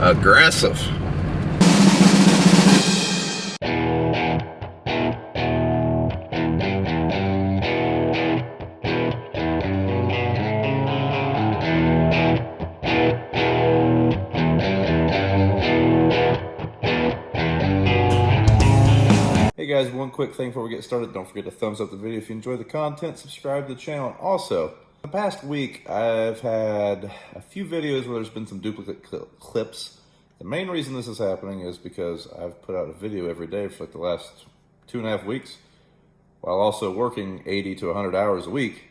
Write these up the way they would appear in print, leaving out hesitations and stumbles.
Aggressive. Hey guys, one quick thing before we get started. Don't forget to thumbs up the video if you enjoy the content, subscribe to the channel. Also, the past week I've had a few videos where there's been some duplicate clips. The main reason this is happening is because I've put out a video every day for like the last 2.5 weeks while also working 80 to 100 hours a week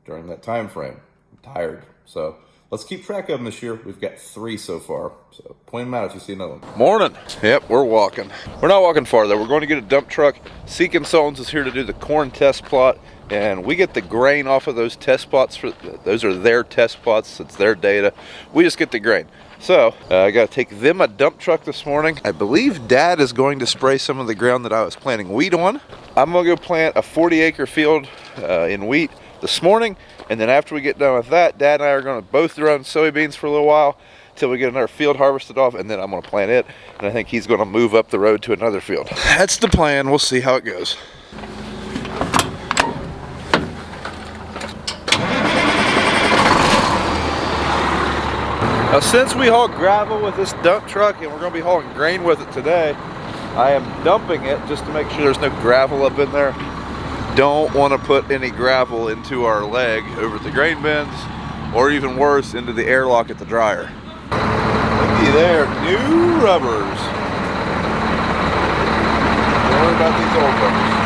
during that time frame. I'm tired. So let's keep track of them this year. We've got 3 so far. So point them out if you see another one. Morning. Yep, we're walking. We're not walking far though. We're going to get a dump truck. Sowing is here to do the corn test plot. And we get the grain off of those test plots. Those are their test plots. It's their data. We just get the grain. So I got to take them a dump truck this morning. I believe Dad is going to spray some of the ground that I was planting wheat on. I'm going to go plant a 40-acre field in wheat this morning. And then after we get done with that, Dad and I are going to both run soybeans for a little while until we get another field harvested off. And then I'm going to plant it. And I think he's going to move up the road to another field. That's the plan. We'll see how it goes. Now, since we haul gravel with this dump truck and we're going to be hauling grain with it today, I am dumping it just to make sure there's no gravel up in there. Don't want to put any gravel into our leg over at the grain bins, or even worse, into the airlock at the dryer. Looky there, new rubbers. Don't worry about these old rubbers.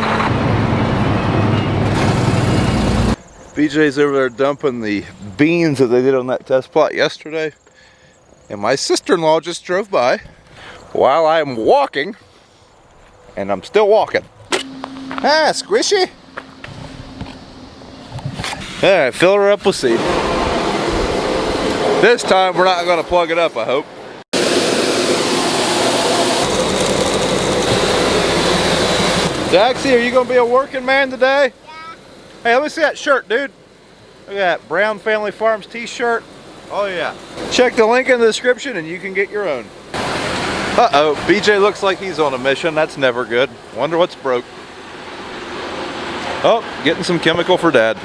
BJ's over there dumping the beans that they did on that test plot yesterday. And my sister-in-law just drove by while I'm walking, and I'm still walking. Ah, squishy. All right, fill her up with seed. This time we're not gonna plug it up, I hope. Daxie, are you gonna be a working man today? Yeah. Hey, let me see that shirt, dude. Look at that Brown Family Farms t-shirt. Oh yeah. Check the link in the description and you can get your own. Uh-oh, BJ looks like he's on a mission. That's never good. Wonder what's broke. Oh, getting some chemical for Dad.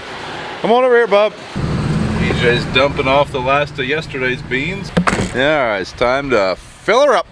Come on over here, bub. BJ's dumping off the last of yesterday's beans. Yeah, all right, it's time to fill her up.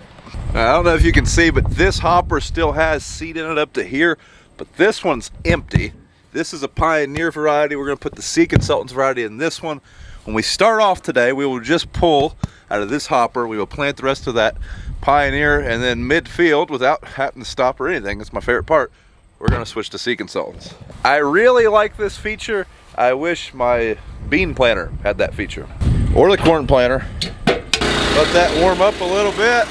Now, I don't know if you can see, but this hopper still has seed in it up to here, but this one's empty. This is a Pioneer variety. We're gonna put the Sea Consultants variety in this one. When we start off today, we will just pull out of this hopper. We will plant the rest of that Pioneer, and then mid-field, without having to stop or anything, that's my favorite part, we're gonna switch to Sea Consultants. I really like this feature. I wish my bean planter had that feature. Or the corn planter. Let that warm up a little bit.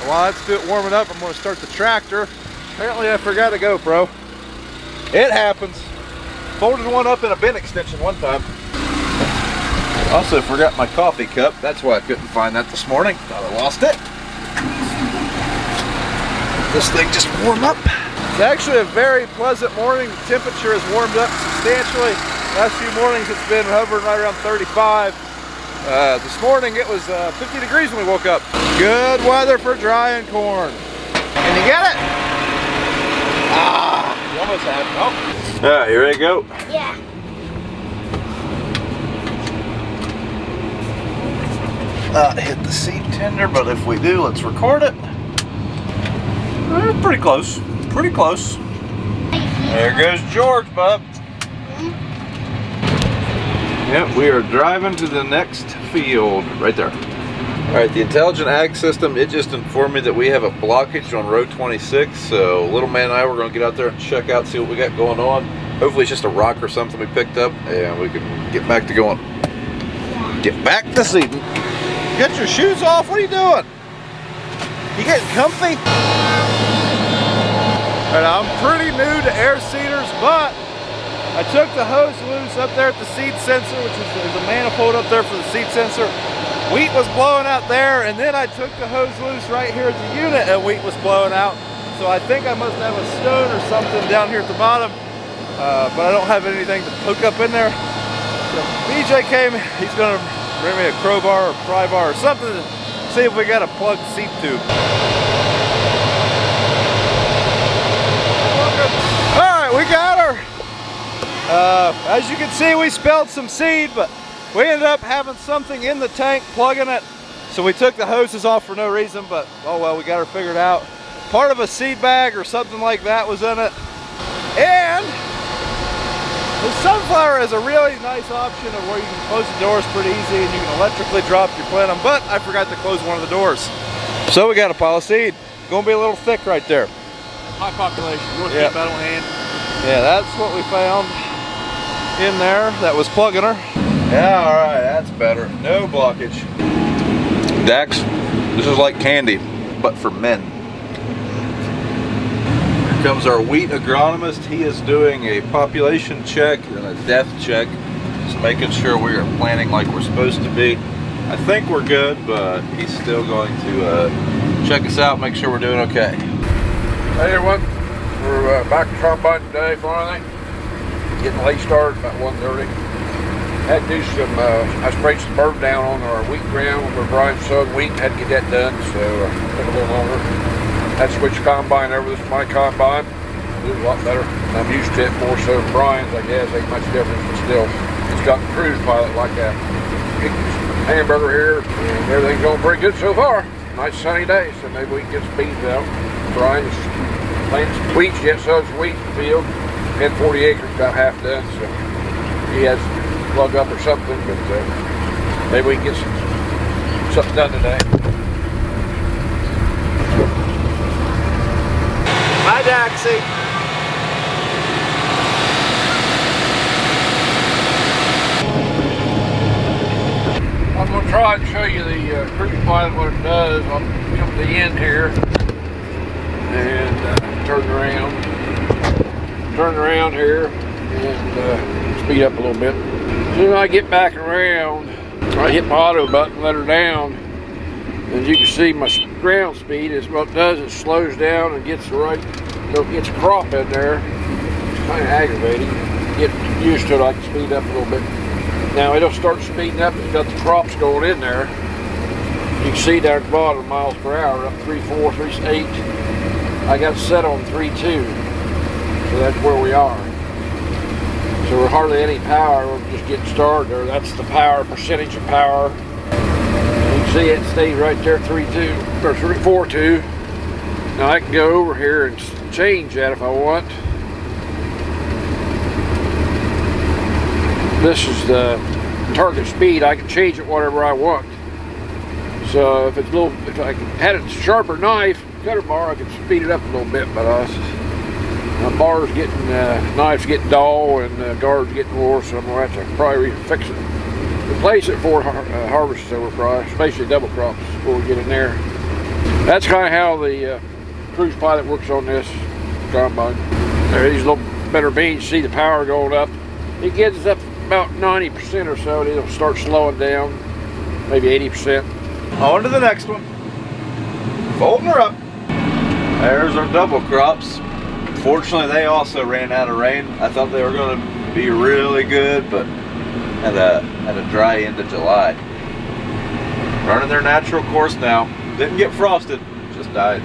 While that's warming up, I'm gonna start the tractor. Apparently I forgot a GoPro. It happens. Folded one up in a bin extension one time. Also forgot my coffee cup. That's why I couldn't find that this morning. Thought I lost it. This thing just warmed up. It's actually a very pleasant morning. The temperature has warmed up substantially. Last few mornings it's been hovering right around 35. This morning it was 50 degrees when we woke up. Good weather for drying corn. Can you get it? Ah, you almost had it. Oh. All right, you ready to go? Yeah. Not hit the seed tender, but if we do, let's record it. Pretty close. Pretty close. There goes George, bub. Yep, we are driving to the next field right there. All right, the Intelligent Ag System, it just informed me that we have a blockage on Road 26. So little man and I were gonna get out there and check out, see what we got going on. Hopefully it's just a rock or something we picked up and we can get back to going. Get back to seeding. Get your shoes off, what are you doing? You getting comfy? And I'm pretty new to air seeders, but I took the hose loose up there at the seed sensor, which is there's a manifold up there for the seed sensor. Wheat was blowing out there, and then I took the hose loose right here at the unit and wheat was blowing out. So I think I must have a stone or something down here at the bottom, but I don't have anything to hook up in there. So BJ came, he's gonna bring me a crowbar or pry bar or something to see if we got a plugged seed tube. Alright, we got her. As you can see, we spilled some seed, but we ended up having something in the tank plugging it. So we took the hoses off for no reason, but oh well, we got her figured out. Part of a seed bag or something like that was in it. And the sunflower is a really nice option of where you can close the doors pretty easy and you can electrically drop your plenum, but I forgot to close one of the doors. So we got a pile of seed. Gonna be a little thick right there. High population. You want to keep that on hand? Yeah, that's what we found in there that was plugging her. Yeah, all right, that's better. No blockage. Dax, this is like candy, but for men. Here comes our wheat agronomist. He is doing a population check and a death check. Just making sure we are planting like we're supposed to be. I think we're good, but he's still going to check us out, make sure we're doing okay. Hey everyone, we're back to combine today finally. Getting late start, about 1:30. Had to do some, I sprayed some bird down on our wheat ground where Brian sowed wheat. Had to get that done, so it took a little longer. Had to switch combine over. This is my combine. It was a lot better. I'm used to it more so than Brian's, I guess. Ain't much difference, but still, it's got the cruise pilot like that. Hamburger here, and everything's going pretty good so far. Nice sunny day, so maybe we can get some beans out. Brian's planting some wheat, yet sowed some wheat in the field. Had 40 acres, about half done, so he has to plug up or something, but maybe we can get something done today. Hi, Daxie. I'm going to try and show you the cruise pilot, what it does. I'll come to the end here and turn around here and speed up a little bit. As soon as I get back around, I hit my auto button, let her down. As you can see, my ground speed is what it does. It slows down and gets the right, gets a crop in there. It's kind of aggravating. Get used to it, I can speed up a little bit. Now it'll start speeding up. It's got the crops going in there. You can see down at the bottom, miles per hour, up 3.4, 3.8. I got it set on 3.2, so that's where we are. So we're hardly any power. We're just getting started there. That's the power, percentage of power. You can see it stays right there, 3.2 or 4.2. Now I can go over here and change that if I want. This is the target speed. I can change it whatever I want. So if it's a little, if I had a sharper knife, cutter bar, I could speed it up a little bit. But my bar's getting, knife's getting dull and guard's getting worse. So I'm gonna have to probably fix it, replace it for harvests over probably, especially double crops before we get in there. That's kind of how the cruise pilot works on this combine. There are these little better beans. See the power going up. It gets us up about 90% or so, and it'll start slowing down, maybe 80%. On to the next one. Folding her up. There's our double crops. Fortunately, they also ran out of rain. I thought they were going to be really good, but had a dry end of July. Running their natural course now. Didn't get frosted, just died.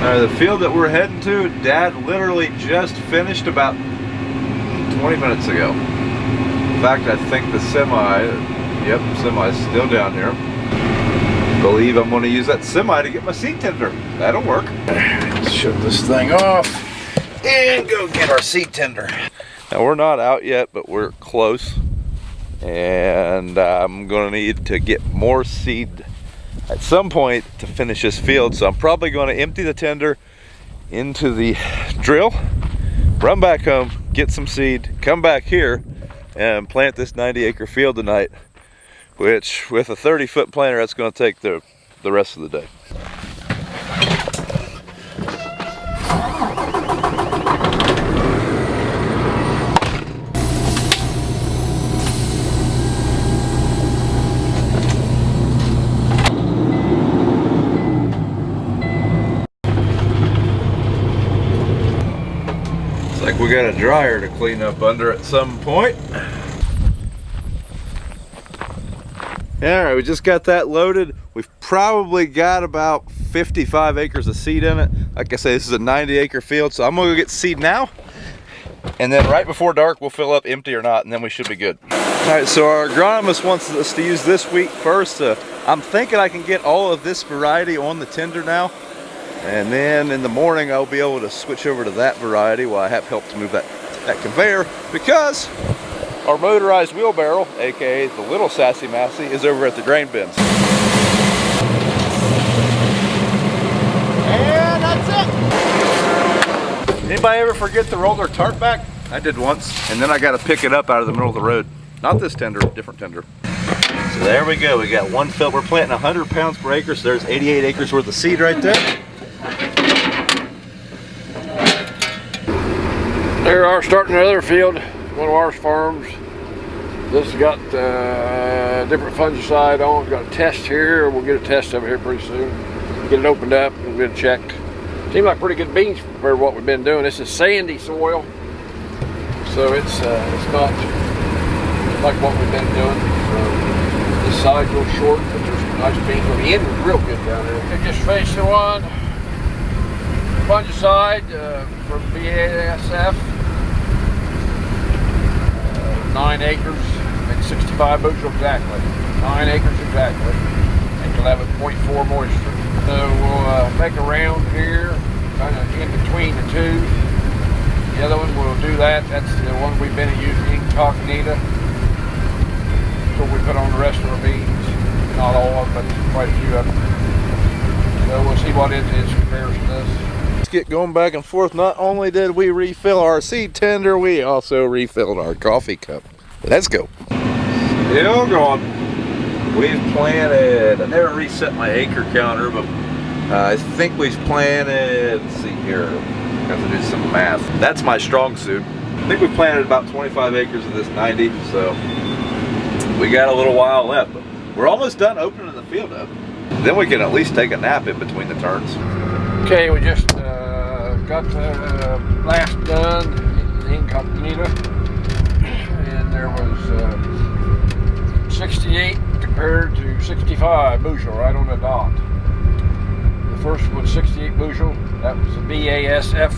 The field that we're heading to, Dad literally just finished about 20 minutes ago. In fact, I think the semi's still down here. I believe I'm going to use that semi to get my seed tender. That'll work. Let's shut this thing off and go get our seed tender. Now we're not out yet, but we're close. And I'm going to need to get more seed at some point to finish this field. So I'm probably going to empty the tender into the drill, run back home, get some seed, come back here and plant this 90-acre field tonight, which with a 30-foot planter, that's going to take the rest of the day. Like we got a dryer to clean up under at some point. All right, we just got that loaded. We've probably got about 55 acres of seed in it. Like I say, this is a 90-acre field, so I'm gonna go get seed now. And then right before dark, we'll fill up empty or not, and then we should be good. All right, so our agronomist wants us to use this wheat first. I'm thinking I can get all of this variety on the tender now. And then in the morning, I'll be able to switch over to that variety while I have help to move that conveyor, because our motorized wheelbarrow, AKA the little Sassy Massey, is over at the grain bins. And that's it. Anybody ever forget to roll their tarp back? I did once, and then I got to pick it up out of the middle of the road. Not this tender, different tender. So there we go. We got one field. We're planting 100 pounds per acre, so there's 88 acres worth of seed right there. There are starting another field, one of our farms. This has got different fungicide on. We've got a test here. We'll get a test over here pretty soon. Get it opened up and we'll get a check. Seems like pretty good beans compared to what we've been doing. This is sandy soil, so it's not like what we've been doing. So this side's a little short, but there's some nice beans on the end. It's real good down there. I just finished the one fungicide from BASF. 9 acres and 65 bushel exactly. 9 acres exactly. And 11.4 moisture. So we'll make a round here, kind of in between the two. The other one we'll do that. That's the one we've been using, incognita. So we put on the rest of our beans. Not all of them, but quite a few of them. So we'll see what it is compared to this. Let's get going back and forth. Not only did we refill our seed tender, we also refilled our coffee cup. Let's go. Still going. We've planted, I never reset my acre counter, but I think we've planted, let's see here, I have to do some math. That's my strong suit. I think we've planted about 25 acres of this 90, so we got a little while left. But we're almost done opening the field up. Then we can at least take a nap in between the turns. Okay, we just got the blast done in incognita, and there was 68 compared to 65 bushel right on the dot. The first one 68 bushel, that was the BASF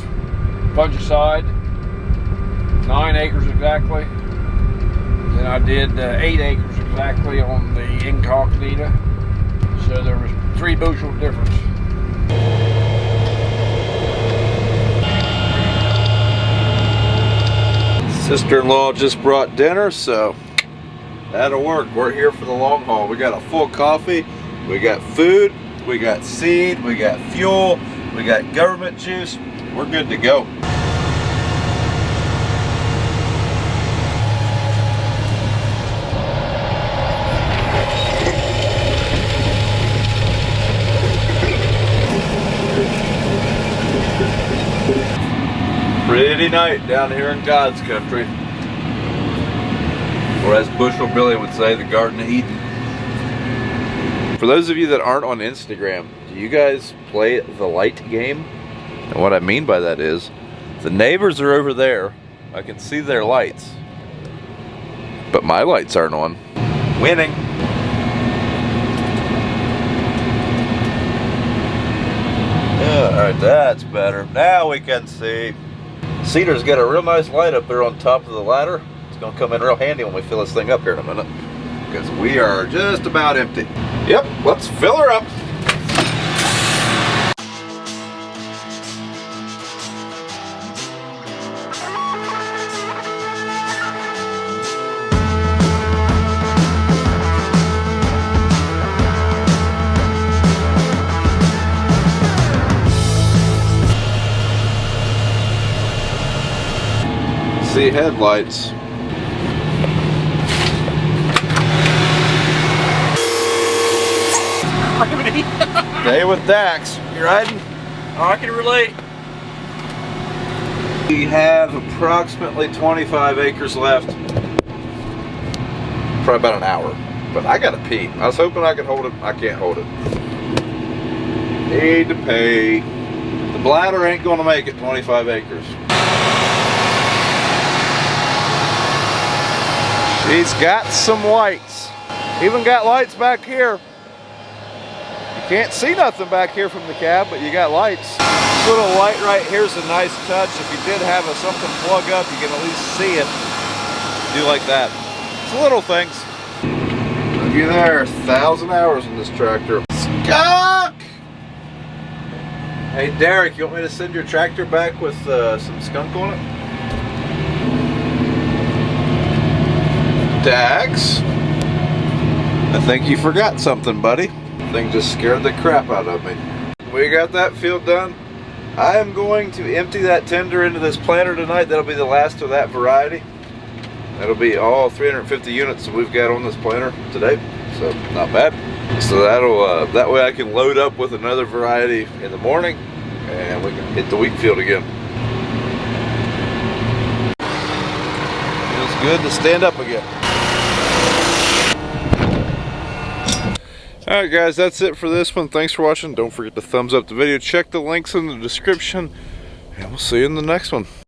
fungicide, 9 acres exactly. Then I did 8 acres exactly on the incognita, so there was 3 bushel difference. Sister-in-law just brought dinner, so that'll work. We're here for the long haul. We got a full coffee, we got food, we got seed, we got fuel, we got government juice. We're good to go. Pretty night down here in God's country. Or as Bushel Billy would say, the Garden of Eden. For those of you that aren't on Instagram, do you guys play the light game? And what I mean by that is, the neighbors are over there. I can see their lights. But my lights aren't on. Winning. Yeah, alright, that's better. Now we can see. Cedar's got a real nice light up there on top of the ladder. It's going to come in real handy when we fill this thing up here in a minute, because we are just about empty. Yep, let's fill her up. See headlights. Day with Dax. You riding? Oh, I can relate. We have approximately 25 acres left. Probably about an hour. But I gotta pee. I was hoping I could hold it. I can't hold it. Need to pay. The bladder ain't gonna make it 25 acres. She's got some lights. Even got lights back here. Can't see nothing back here from the cab, but you got lights. This little light right here is a nice touch. If you did have something plug up, you can at least see it. Do like that. It's little things. Looky there, 1,000 hours in this tractor. Skunk! Hey Derek, you want me to send your tractor back with some skunk on it? Dax? I think you forgot something, buddy. Thing just scared the crap out of me. We got that field done. I am going to empty that tender into this planter tonight. That'll be the last of that variety. That'll be all 350 units that we've got on this planter today, so not bad. So that'll that way I can load up with another variety in the morning, and we can hit the wheat field again. Feels good to stand up again. Alright guys, that's it for this one. Thanks for watching. Don't forget to thumbs up the video. Check the links in the description, and we'll see you in the next one.